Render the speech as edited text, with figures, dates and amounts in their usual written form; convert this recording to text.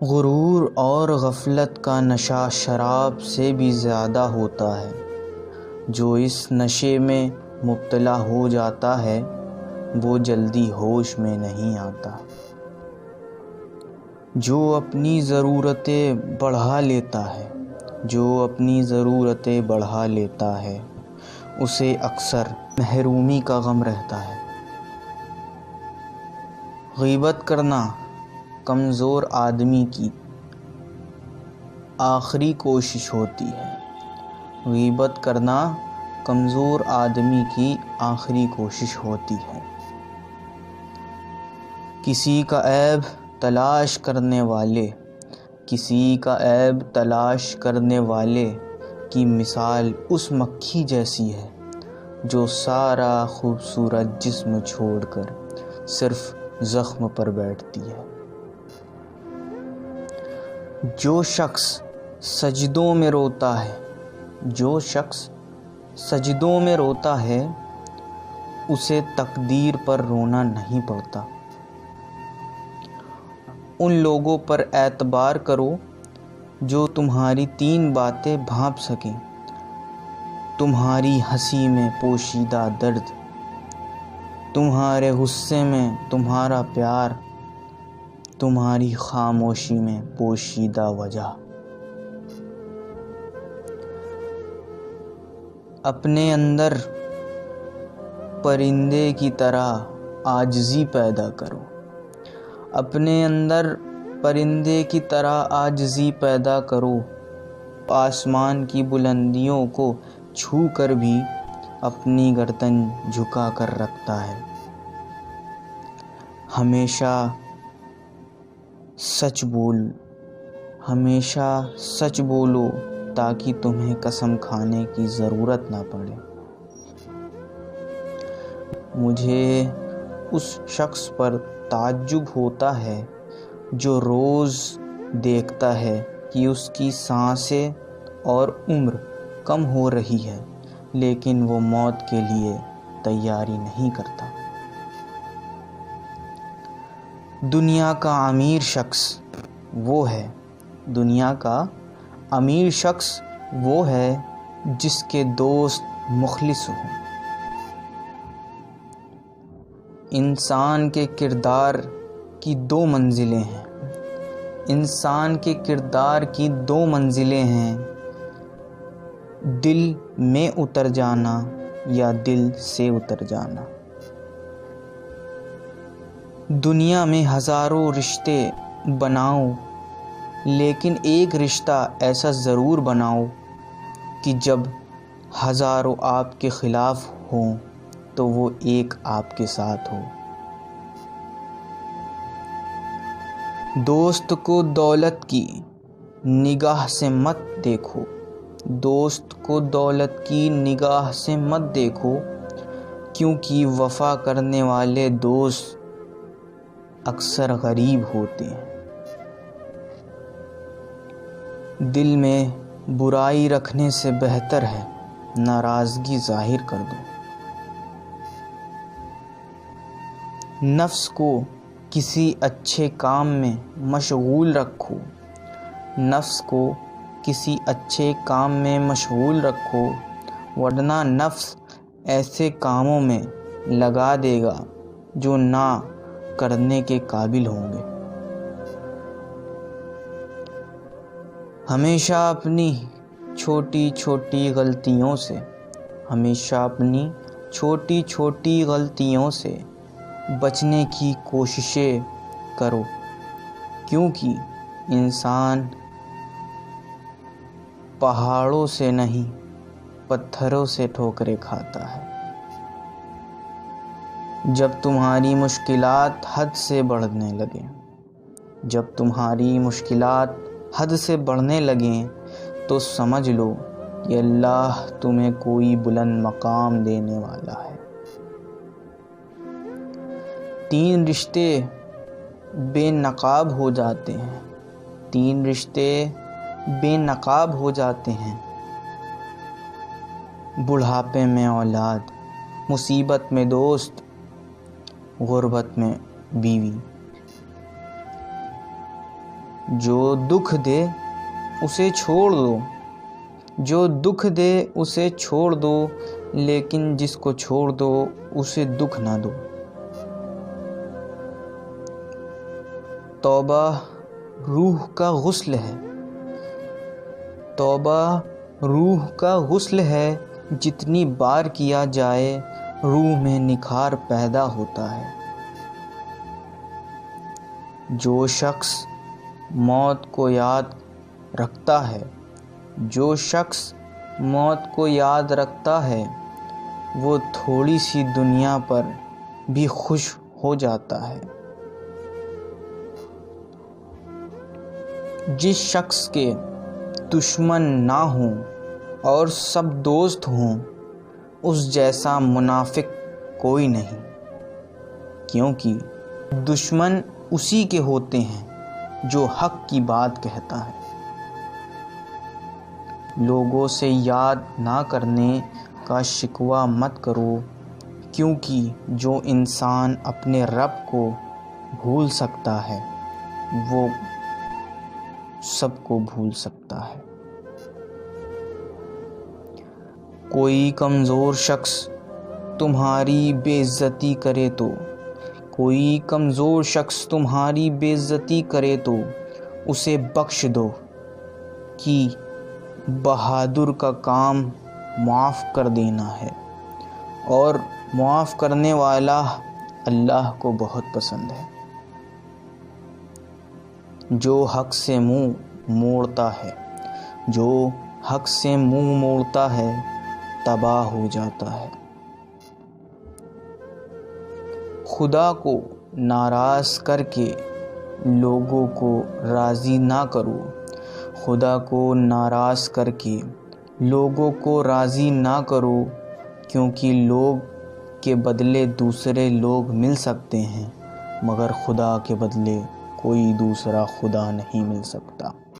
غرور اور غفلت کا نشہ شراب سے بھی زیادہ ہوتا ہے۔ جو اس نشے میں مبتلا ہو جاتا ہے وہ جلدی ہوش میں نہیں آتا۔ جو اپنی ضرورتیں بڑھا لیتا ہے اسے اکثر محرومی کا غم رہتا ہے۔ غیبت کرنا کمزور آدمی کی آخری کوشش ہوتی ہے۔ غیبت کرنا کمزور آدمی کی آخری کوشش ہوتی ہے۔ کسی کا عیب تلاش کرنے والے کی مثال اس مکھی جیسی ہے جو سارا خوبصورت جسم چھوڑ کر صرف زخم پر بیٹھتی ہے۔ جو شخص سجدوں میں روتا ہے اسے تقدیر پر رونا نہیں پڑتا۔ ان لوگوں پر اعتبار کرو جو تمہاری 3 باتیں بھانپ سکیں: تمہاری ہنسی میں پوشیدہ درد، تمہارے غصے میں تمہارا پیار، تمہاری خاموشی میں پوشیدہ وجہ۔ اپنے اندر پرندے کی طرح عاجزی پیدا کرو۔ آسمان کی بلندیوں کو چھو کر بھی اپنی گردن جھکا کر رکھتا ہے۔ ہمیشہ سچ بولو تاکہ تمہیں قسم کھانے کی ضرورت نہ پڑے۔ مجھے اس شخص پر تعجب ہوتا ہے جو روز دیکھتا ہے کہ اس کی سانسیں اور عمر کم ہو رہی ہے لیکن وہ موت کے لیے تیاری نہیں کرتا۔ دنیا کا امیر شخص وہ ہے جس کے دوست مخلص ہوں۔ انسان کے کردار کی 2 منزلیں ہیں: دل میں اتر جانا یا دل سے اتر جانا۔ دنیا میں ہزاروں رشتے بناؤ لیکن ایک رشتہ ایسا ضرور بناؤ کہ جب ہزاروں آپ کے خلاف ہوں تو وہ ایک آپ کے ساتھ ہو۔ دوست کو دولت کی نگاہ سے مت دیکھو کیونکہ وفا کرنے والے دوست اکثر غریب ہوتے ہیں۔ دل میں برائی رکھنے سے بہتر ہے ناراضگی ظاہر کر دو۔ نفس کو کسی اچھے کام میں مشغول رکھو ورنہ نفس ایسے کاموں میں لگا دے گا جو نہ کرنے کے قابل ہوں گے۔ ہمیشہ اپنی چھوٹی چھوٹی غلطیوں سے بچنے کی کوششیں کرو کیونکہ انسان پہاڑوں سے نہیں پتھروں سے ٹھوکریں کھاتا ہے۔ جب تمہاری مشکلات حد سے بڑھنے لگیں تو سمجھ لو کہ اللہ تمہیں کوئی بلند مقام دینے والا ہے۔ 3 رشتے بے نقاب ہو جاتے ہیں: بڑھاپے میں اولاد، مصیبت میں دوست، غربت میں بیوی۔ جو دکھ دے اسے چھوڑ دو، جو دکھ دے اسے چھوڑ دو، لیکن جس کو چھوڑ دو اسے دکھ نہ دو۔ توبہ روح کا غسل ہے، توبہ روح کا غسل ہے، جتنی بار کیا جائے روح میں نکھار پیدا ہوتا ہے۔ جو شخص موت کو یاد رکھتا ہے، جو شخص موت کو یاد رکھتا ہے، وہ تھوڑی سی دنیا پر بھی خوش ہو جاتا ہے۔ جس شخص کے دشمن نہ ہوں اور سب دوست ہوں، اس جیسا منافق کوئی نہیں، کیونکہ دشمن اسی کے ہوتے ہیں جو حق کی بات کہتا ہے۔ لوگوں سے یاد نہ کرنے کا شکوہ مت کرو، کیونکہ جو انسان اپنے رب کو بھول سکتا ہے وہ سب کو بھول سکتا ہے۔ کوئی کمزور شخص تمہاری بے عزتی کرے تو، کوئی کمزور شخص تمہاری بے عزتی کرے تو اسے بخش دو، کہ بہادر کا کام معاف کر دینا ہے، اور معاف کرنے والا اللہ کو بہت پسند ہے۔ جو حق سے منہ موڑتا ہے، جو حق سے منہ موڑتا ہے تباہ ہو جاتا ہے۔ خدا کو ناراض کر کے لوگوں کو راضی نہ کرو، خدا کو ناراض کر کے لوگوں کو راضی نہ کرو، کیونکہ لوگ کے بدلے دوسرے لوگ مل سکتے ہیں، مگر خدا کے بدلے کوئی دوسرا خدا نہیں مل سکتا۔